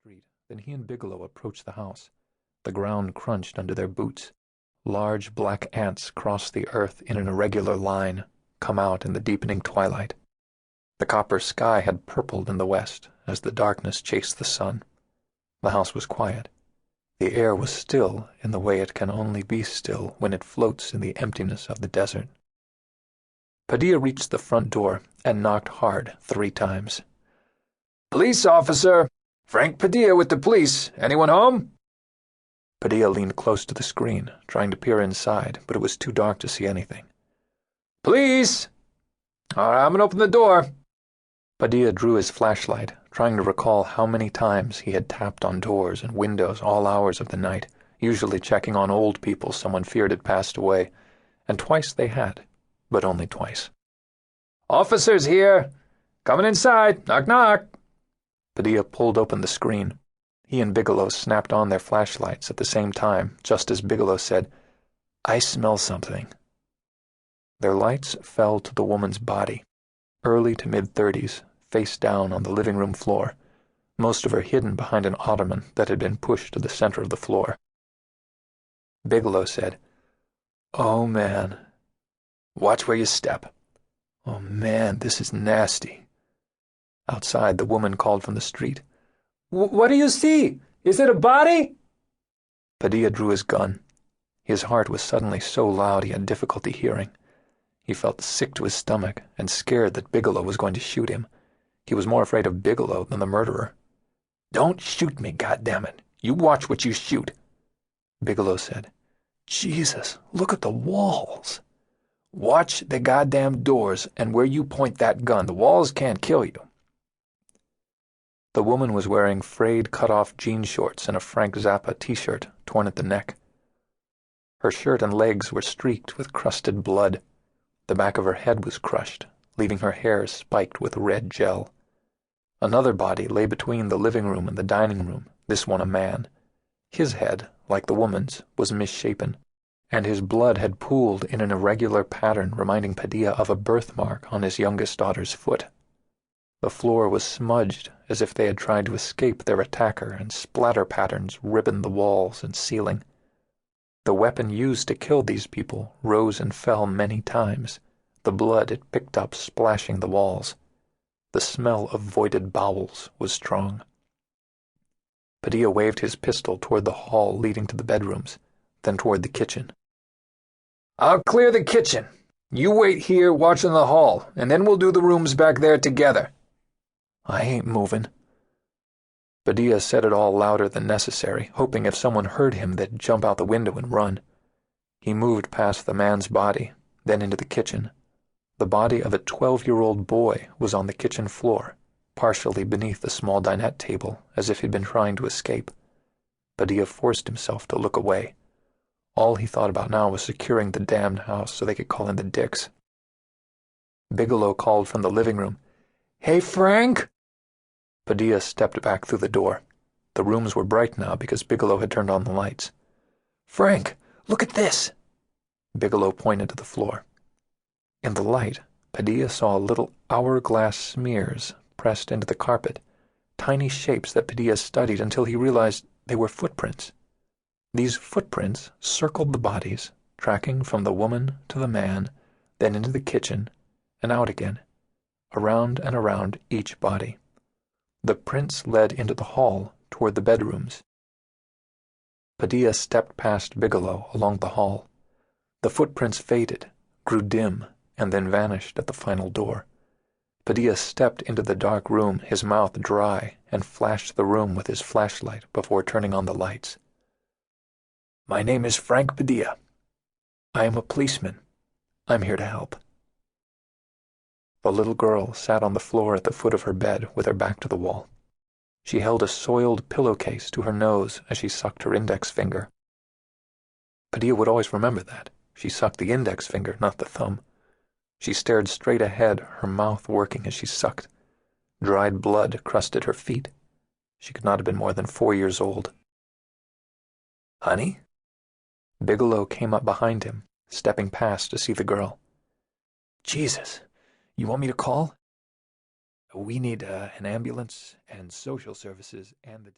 street. Then he and Bigelow approached the house. The ground crunched under their boots. Large black ants crossed the earth in an irregular line, come out in the deepening twilight. The copper sky had purpled in the west as the darkness chased the sun. The house was quiet. The air was still in the way it can only be still when it floats in the emptiness of the desert. Padilla reached the front door and knocked hard 3 times. "Police officer! Frank Padilla with the police. Anyone home?" Padilla leaned close to the screen, trying to peer inside, but it was too dark to see anything. "Police! All right, I'm gonna open the door." Padilla drew his flashlight, trying to recall how many times he had tapped on doors and windows all hours of the night, usually checking on old people someone feared had passed away, and twice they had, but only twice. "Officers here! Coming inside! Knock, knock!" Padilla pulled open the screen. He and Bigelow snapped on their flashlights at the same time, just as Bigelow said, "I smell something." Their lights fell to the woman's body, early to mid-30s, face down on the living room floor, most of her hidden behind an ottoman that had been pushed to the center of the floor. Bigelow said, "Oh, man. Watch where you step. Oh, man, this is nasty." Outside, the woman called from the street, "What do you see? Is it a body?" Padilla drew his gun. His heart was suddenly so loud he had difficulty hearing. He felt sick to his stomach and scared that Bigelow was going to shoot him. He was more afraid of Bigelow than the murderer. "Don't shoot me, goddammit. You watch what you shoot." Bigelow said, "Jesus, look at the walls." "Watch the goddamn doors and where you point that gun. The walls can't kill you." The woman was wearing frayed cut-off jean shorts and a Frank Zappa t-shirt torn at the neck. Her shirt and legs were streaked with crusted blood. The back of her head was crushed, leaving her hair spiked with red gel. Another body lay between the living room and the dining room, this one a man. His head, like the woman's, was misshapen, and his blood had pooled in an irregular pattern reminding Padilla of a birthmark on his youngest daughter's foot. The floor was smudged as if they had tried to escape their attacker, and splatter patterns ribboned the walls and ceiling. The weapon used to kill these people rose and fell many times, the blood it picked up splashing the walls. The smell of voided bowels was strong. Padilla waved his pistol toward the hall leading to the bedrooms, then toward the kitchen. "I'll clear the kitchen. You wait here watching the hall, and then we'll do the rooms back there together." "I ain't moving." Padilla said it all louder than necessary, hoping if someone heard him they'd jump out the window and run. He moved past the man's body, then into the kitchen. The body of a 12-year-old boy was on the kitchen floor, partially beneath the small dinette table, as if he'd been trying to escape. Padilla forced himself to look away. All he thought about now was securing the damned house so they could call in the Dicks. Bigelow called from the living room, "Hey, Frank!" Padilla stepped back through the door. The rooms were bright now because Bigelow had turned on the lights. "Frank, look at this!" Bigelow pointed to the floor. In the light, Padilla saw little hourglass smears pressed into the carpet, tiny shapes that Padilla studied until he realized they were footprints. These footprints circled the bodies, tracking from the woman to the man, then into the kitchen, and out again, around and around each body. The prints led into the hall toward the bedrooms. Padilla stepped past Bigelow along the hall. The footprints faded, grew dim, and then vanished at the final door. Padilla stepped into the dark room, his mouth dry, and flashed the room with his flashlight before turning on the lights. "My name is Frank Padilla. I am a policeman. I'm here to help." The little girl sat on the floor at the foot of her bed with her back to the wall. She held a soiled pillowcase to her nose as she sucked her index finger. Padilla would always remember that. She sucked the index finger, not the thumb. She stared straight ahead, her mouth working as she sucked. Dried blood crusted her feet. She could not have been more than 4 years old. "Honey?" Bigelow came up behind him, stepping past to see the girl. "Jesus, you want me to call?" "We need an ambulance and social services and the..."